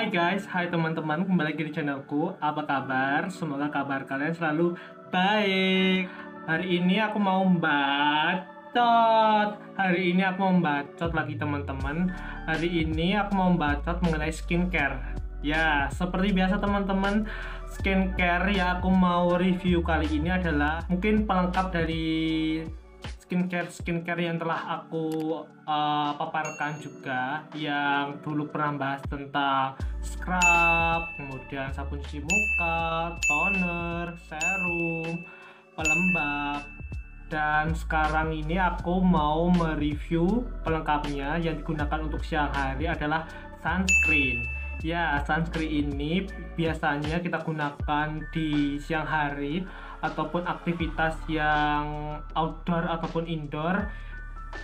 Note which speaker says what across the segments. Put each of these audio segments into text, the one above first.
Speaker 1: Hai guys, hai teman-teman, kembali lagi di channelku. Apa kabar? Semoga kabar kalian selalu baik. Hari ini aku mau bacot. Hari ini aku mau bacot lagi teman-teman. Hari ini aku mau bacot mengenai skincare. Ya, seperti biasa teman-teman, skincare yang aku mau review kali ini adalah mungkin pelengkap dari skincare yang telah aku paparkan juga, yang dulu pernah bahas tentang scrub, kemudian sabun cuci muka, toner, serum, pelembab, dan sekarang ini aku mau mereview pelengkapnya yang digunakan untuk siang hari adalah sunscreen. Ya, sunscreen ini biasanya kita gunakan di siang hari ataupun aktivitas yang outdoor ataupun indoor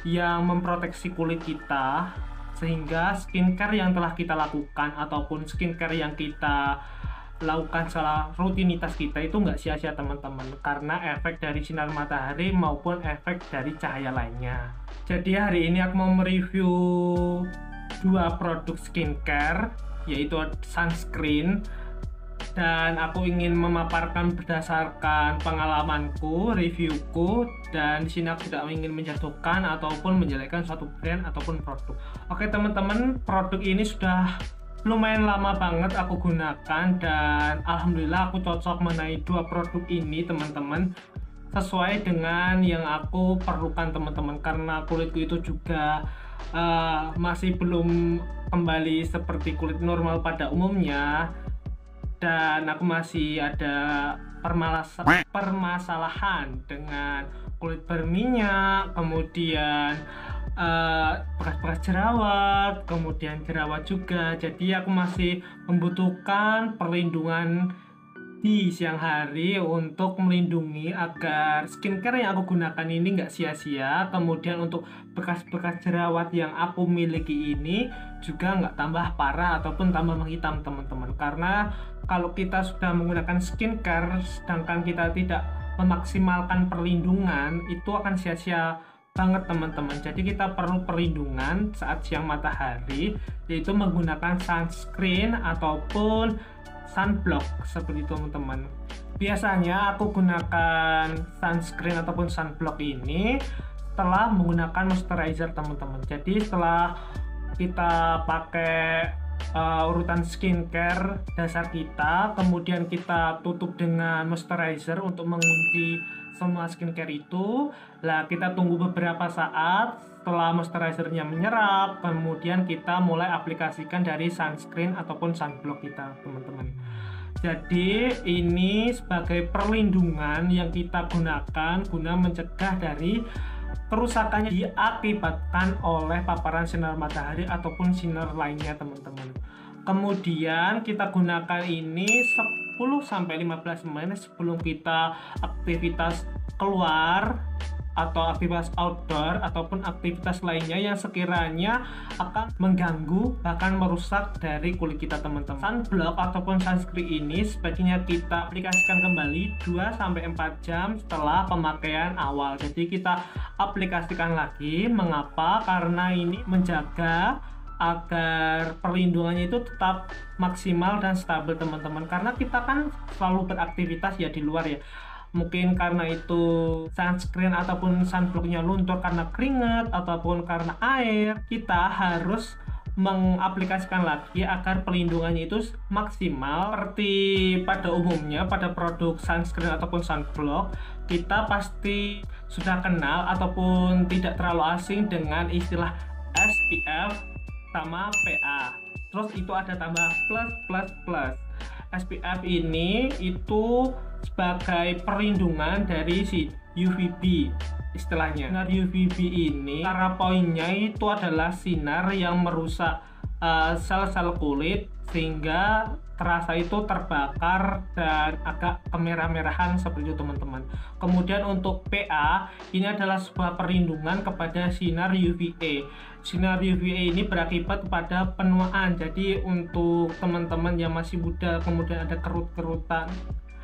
Speaker 1: yang memproteksi kulit kita, sehingga skincare yang telah kita lakukan ataupun skincare yang kita lakukan secara rutinitas kita itu nggak sia-sia teman-teman, karena efek dari sinar matahari maupun efek dari cahaya lainnya. Jadi hari ini aku mau mereview dua produk skincare, yaitu sunscreen, dan aku ingin memaparkan berdasarkan pengalamanku, reviewku, dan di sini aku tidak ingin menjatuhkan ataupun menjelekkan suatu brand ataupun produk. Oke teman-teman, produk ini sudah lumayan lama banget aku gunakan dan alhamdulillah aku cocok mengenai dua produk ini teman-teman, sesuai dengan yang aku perlukan teman-teman, karena kulitku itu juga masih belum kembali seperti kulit normal pada umumnya, dan aku masih ada permasalahan dengan kulit berminyak, kemudian bekas-bekas jerawat, kemudian jerawat juga. Jadi aku masih membutuhkan perlindungan di siang hari untuk melindungi agar skincare yang aku gunakan ini nggak sia-sia, kemudian untuk bekas-bekas jerawat yang aku miliki ini juga nggak tambah parah ataupun tambah menghitam teman-teman. Karena kalau kita sudah menggunakan skincare sedangkan kita tidak memaksimalkan perlindungan, itu akan sia-sia banget teman-teman. Jadi kita perlu perlindungan saat siang matahari, yaitu menggunakan sunscreen ataupun sunblock seperti itu teman-teman. Biasanya aku gunakan sunscreen ataupun sunblock ini setelah menggunakan moisturizer teman-teman. Jadi setelah kita pakai urutan skincare dasar kita, kemudian kita tutup dengan moisturizer untuk mengunci semua skincare itu. Lah kita tunggu beberapa saat setelah moisturizernya menyerap, kemudian kita mulai aplikasikan dari sunscreen ataupun sunblock kita teman-teman. Jadi ini sebagai perlindungan yang kita gunakan guna mencegah dari kerusakannya diakibatkan oleh paparan sinar matahari ataupun sinar lainnya teman-teman. Kemudian kita gunakan ini 10-15 menit sebelum kita aktivitas keluar atau aktivitas outdoor ataupun aktivitas lainnya yang sekiranya akan mengganggu bahkan merusak dari kulit kita teman-teman. Sunblock ataupun sunscreen ini sebaiknya kita aplikasikan kembali 2-4 jam setelah pemakaian awal. Jadi kita aplikasikan lagi. Mengapa? Karena ini menjaga agar perlindungannya itu tetap maksimal dan stabil teman-teman, karena kita kan selalu beraktivitas ya di luar ya. Mungkin karena itu sunscreen ataupun sunblocknya luntur karena keringat ataupun karena air, kita harus mengaplikasikan lagi agar pelindungannya itu maksimal. Seperti pada umumnya pada produk sunscreen ataupun sunblock, kita pasti sudah kenal ataupun tidak terlalu asing dengan istilah SPF sama PA. Terus itu ada tambah plus. SPF ini itu sebagai perlindungan dari si UVB istilahnya. Sinar UVB ini cara poinnya itu adalah sinar yang merusak sel-sel kulit sehingga terasa itu terbakar dan agak kemerah-merahan seperti itu teman-teman. Kemudian untuk PA ini adalah sebuah perlindungan kepada sinar UVA. Sinar UVA ini berakibat pada penuaan. Jadi untuk teman-teman yang masih muda kemudian ada kerut-kerutan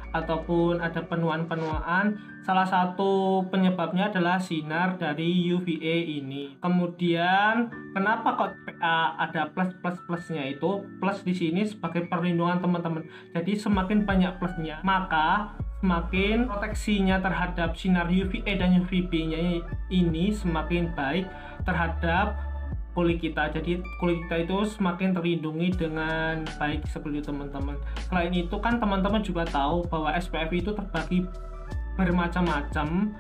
Speaker 1: ataupun ada penuaan-penuaan, salah satu penyebabnya adalah sinar dari UVA ini. Kemudian kenapa kok PA ada plus-plusnya? Itu plus di sini sebagai perlindungan teman-teman. Jadi semakin banyak plusnya, maka semakin proteksinya terhadap sinar UVA dan UVB-nya ini semakin baik terhadap kulit kita. Jadi kulit kita itu semakin terlindungi dengan baik seperti itu teman-teman. Selain itu kan teman-teman juga tahu bahwa SPF itu terbagi bermacam-macam,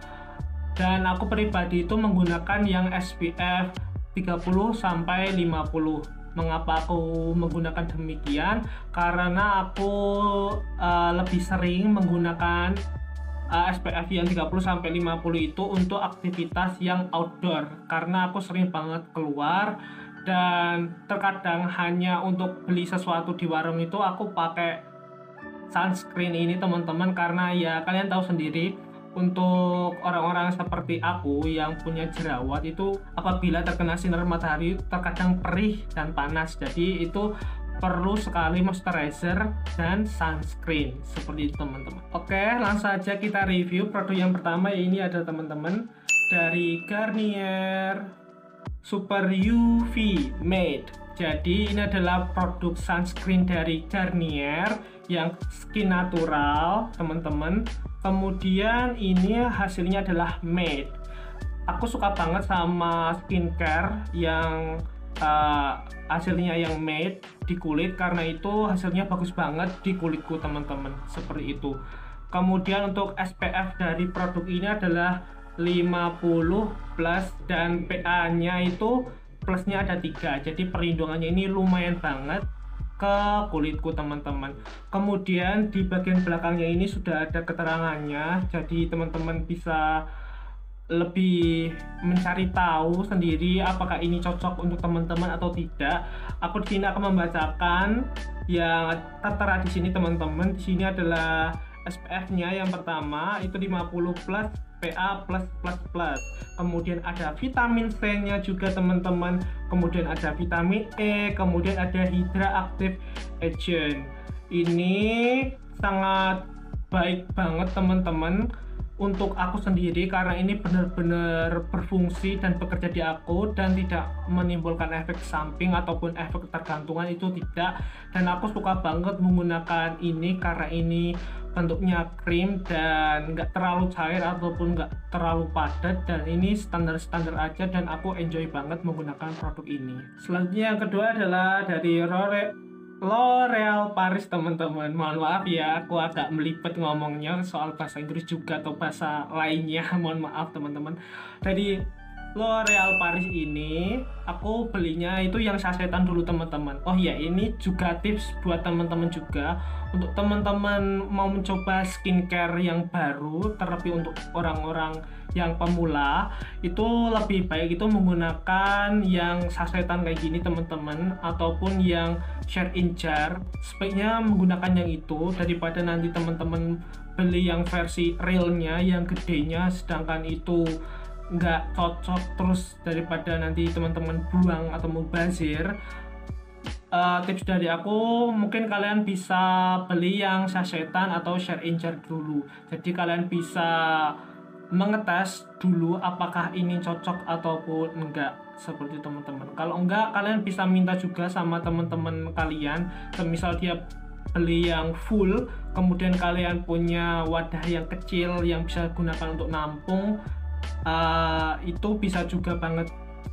Speaker 1: dan aku pribadi itu menggunakan yang SPF 30 sampai 50. Mengapa aku menggunakan demikian? Karena aku lebih sering menggunakan SPF yang 30 sampai 50 itu untuk aktivitas yang outdoor, karena aku sering banget keluar dan terkadang hanya untuk beli sesuatu di warung itu aku pakai sunscreen ini teman-teman, karena ya kalian tahu sendiri untuk orang-orang seperti aku yang punya jerawat itu apabila terkena sinar matahari terkadang perih dan panas, jadi itu perlu sekali moisturizer dan sunscreen seperti itu teman-teman. Oke, langsung saja kita review produk yang pertama. Ini ada teman-teman dari Garnier Super UV Matte. Jadi ini adalah produk sunscreen dari Garnier yang skin natural teman-teman. Kemudian ini hasilnya adalah matte. Aku suka banget sama skincare yang hasilnya yang matte di kulit, karena itu hasilnya bagus banget di kulitku teman-teman, seperti itu. Kemudian untuk SPF dari produk ini adalah 50 plus dan PA nya itu plusnya ada 3, jadi perlindungannya ini lumayan banget ke kulitku teman-teman. Kemudian di bagian belakangnya ini sudah ada keterangannya, jadi teman-teman bisa lebih mencari tahu sendiri apakah ini cocok untuk teman-teman atau tidak. Aku di sini akan membacakan yang tertera di sini teman-teman. Di sini adalah SPF-nya yang pertama itu 50 plus PA plus plus plus. Kemudian ada vitamin C-nya juga teman-teman. Kemudian ada vitamin E, kemudian ada Hydra Active Agent. Ini sangat baik banget teman-teman untuk aku sendiri, karena ini benar-benar berfungsi dan bekerja di aku dan tidak menimbulkan efek samping ataupun efek ketergantungan, itu tidak. Dan aku suka banget menggunakan ini karena ini bentuknya krim dan nggak terlalu cair ataupun nggak terlalu padat, dan ini standar-standar aja dan aku enjoy banget menggunakan produk ini. Selanjutnya yang kedua adalah dari L'Oreal Paris teman-teman. Mohon maaf ya, aku agak melipet ngomongnya soal bahasa Inggris juga atau bahasa lainnya. Mohon maaf teman-teman. Dari L'Oreal Paris ini aku belinya itu yang sasetan dulu teman-teman. Oh iya, ini juga tips buat teman-teman juga. Untuk teman-teman mau mencoba skincare yang baru, terlebih untuk orang-orang yang pemula, itu lebih baik itu menggunakan yang sasetan kayak gini teman-teman, ataupun yang share in jar. Sebaiknya menggunakan yang itu daripada nanti teman-teman beli yang versi realnya yang gedenya, sedangkan itu nggak cocok, terus daripada nanti teman-teman buang atau mubazir. Tips dari aku, mungkin kalian bisa beli yang sasetan atau share in jar dulu, jadi kalian bisa mengetes dulu apakah ini cocok ataupun enggak, seperti teman-teman. Kalau enggak, kalian bisa minta juga sama teman-teman kalian, misal dia beli yang full, kemudian kalian punya wadah yang kecil yang bisa gunakan untuk nampung, itu bisa juga banget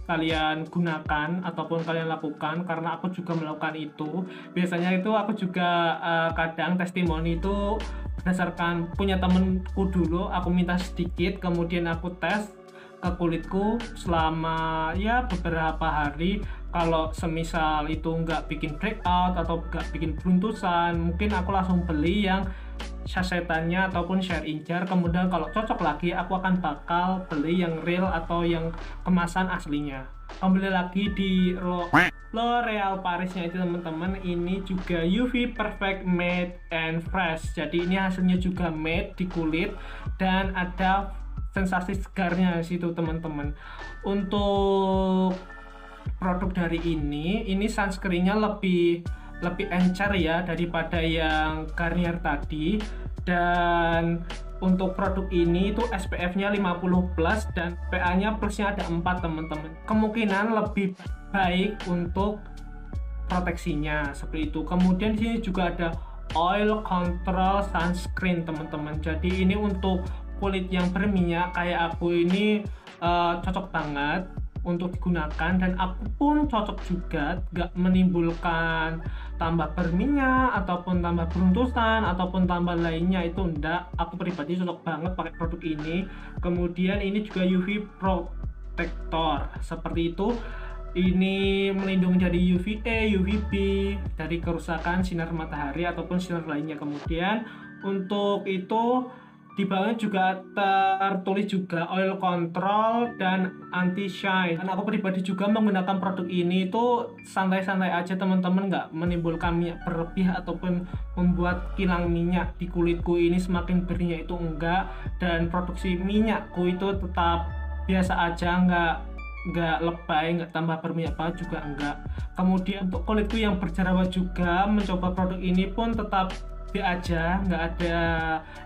Speaker 1: kalian gunakan ataupun kalian lakukan, karena aku juga melakukan itu. Biasanya itu aku juga kadang testimoni itu berdasarkan punya temenku dulu, aku minta sedikit, kemudian aku tes ke kulitku selama ya beberapa hari. Kalau semisal itu nggak bikin breakout atau nggak bikin beruntusan, mungkin aku langsung beli yang sasetannya ataupun share in jar. Kemudian kalau cocok lagi, aku akan bakal beli yang real atau yang kemasan aslinya. Kembali lagi di L'Oreal Parisnya itu teman-teman, ini juga UV Perfect Matte and Fresh. Jadi ini hasilnya juga matte di kulit dan ada sensasi segarnya di situ teman-teman. Untuk produk dari ini sunscreennya lebih encer ya daripada yang Garnier tadi. Dan untuk produk ini itu SPF-nya 50+ dan PA-nya plusnya ada 4 teman-teman. Kemungkinan lebih baik untuk proteksinya seperti itu. Kemudian di sini juga ada oil control sunscreen teman-teman. Jadi ini untuk kulit yang berminyak kayak aku ini cocok banget untuk digunakan, dan aku pun cocok juga, gak menimbulkan tambah berminyak ataupun tambah beruntusan ataupun tambah lainnya, itu enggak. Aku pribadi cocok banget pakai produk ini. Kemudian ini juga UV protector seperti itu. Ini melindungi dari UVA, UVB, dari kerusakan sinar matahari ataupun sinar lainnya. Kemudian untuk itu di bawahnya juga tertulis juga oil control dan anti shine. Dan aku pribadi juga menggunakan produk ini itu santai-santai aja teman-teman, nggak menimbulkan minyak berlebih ataupun membuat kilang minyak di kulitku ini semakin berminyak, itu enggak. Dan produksi minyakku itu tetap biasa aja, nggak lebay, nggak tambah berminyak banget juga enggak. Kemudian untuk kulitku yang berjerawat juga mencoba produk ini pun tetap aja, nggak ada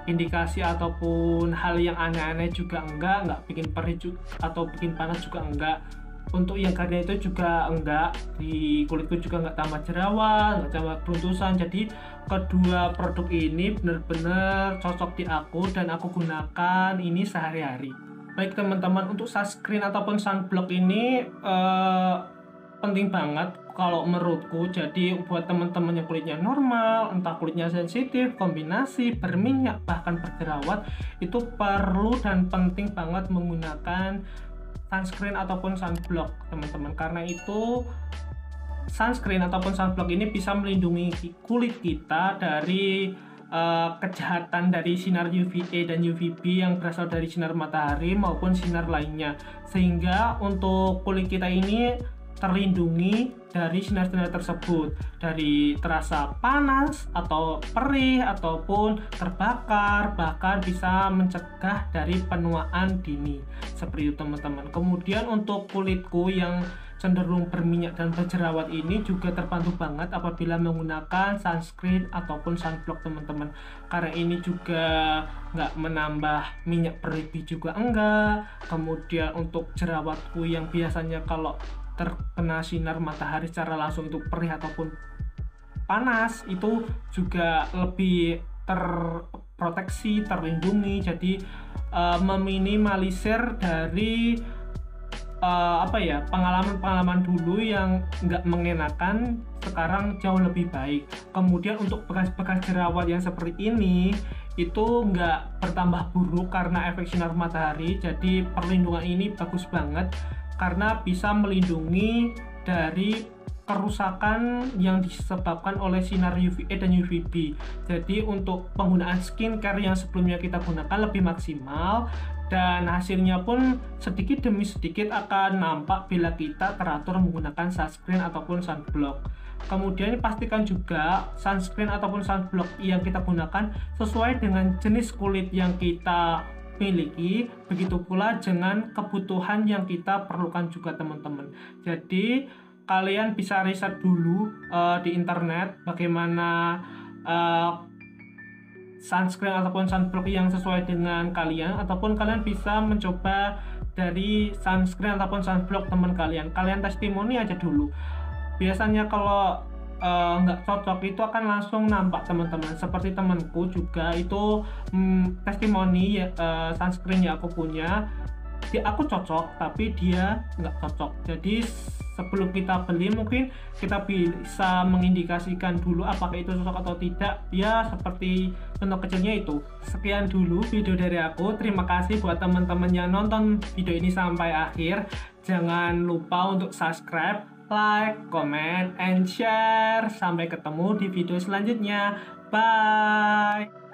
Speaker 1: indikasi ataupun hal yang aneh-aneh juga enggak bikin perih atau bikin panas juga enggak. Untuk yang karena itu juga enggak, di kulitku juga nggak tambah jerawat, nggak tambah beruntusan. Jadi kedua produk ini benar-benar cocok di aku dan aku gunakan ini sehari-hari. Baik teman-teman, untuk sunscreen ataupun sunblock ini penting banget kalau menurutku. Jadi buat teman-teman yang kulitnya normal, entah kulitnya sensitif, kombinasi, berminyak, bahkan berjerawat, itu perlu dan penting banget menggunakan sunscreen ataupun sunblock teman-teman. Karena itu sunscreen ataupun sunblock ini bisa melindungi kulit kita dari kejahatan dari sinar UVA dan UVB yang berasal dari sinar matahari maupun sinar lainnya, sehingga untuk kulit kita ini terlindungi dari sinar-sinar tersebut, dari terasa panas atau perih ataupun terbakar, bahkan bisa mencegah dari penuaan dini seperti itu teman-teman. Kemudian untuk kulitku yang cenderung berminyak dan berjerawat ini juga terbantu banget apabila menggunakan sunscreen ataupun sunblock teman-teman, karena ini juga nggak menambah minyak berlebih juga enggak. Kemudian untuk jerawatku yang biasanya kalau terkena sinar matahari secara langsung itu perih ataupun panas, itu juga lebih terproteksi, terlindungi. Jadi meminimalisir dari pengalaman-pengalaman dulu yang nggak mengenakan, sekarang jauh lebih baik. Kemudian untuk bekas-bekas jerawat yang seperti ini itu nggak bertambah buruk karena efek sinar matahari. Jadi perlindungan ini bagus banget karena bisa melindungi dari kerusakan yang disebabkan oleh sinar UVA dan UVB. Jadi untuk penggunaan skincare yang sebelumnya kita gunakan lebih maksimal, dan hasilnya pun sedikit demi sedikit akan nampak bila kita teratur menggunakan sunscreen ataupun sunblock. Kemudian pastikan juga sunscreen ataupun sunblock yang kita gunakan sesuai dengan jenis kulit yang kita miliki, begitu pula dengan kebutuhan yang kita perlukan juga teman-teman. Jadi kalian bisa riset dulu di internet bagaimana sunscreen ataupun sunblock yang sesuai dengan kalian, ataupun kalian bisa mencoba dari sunscreen ataupun sunblock teman kalian. Kalian testimoni aja dulu. Biasanya kalau nggak cocok itu akan langsung nampak teman-teman. Seperti temanku juga itu testimoni sunscreen yang aku punya, aku cocok tapi dia nggak cocok. Jadi sebelum kita beli mungkin kita bisa mengindikasikan dulu apakah itu cocok atau tidak, ya seperti contoh kecilnya itu. Sekian dulu video dari aku. Terima kasih buat teman-teman yang nonton video ini sampai akhir. Jangan lupa untuk subscribe, like, comment, and share. Sampai ketemu di video selanjutnya. Bye.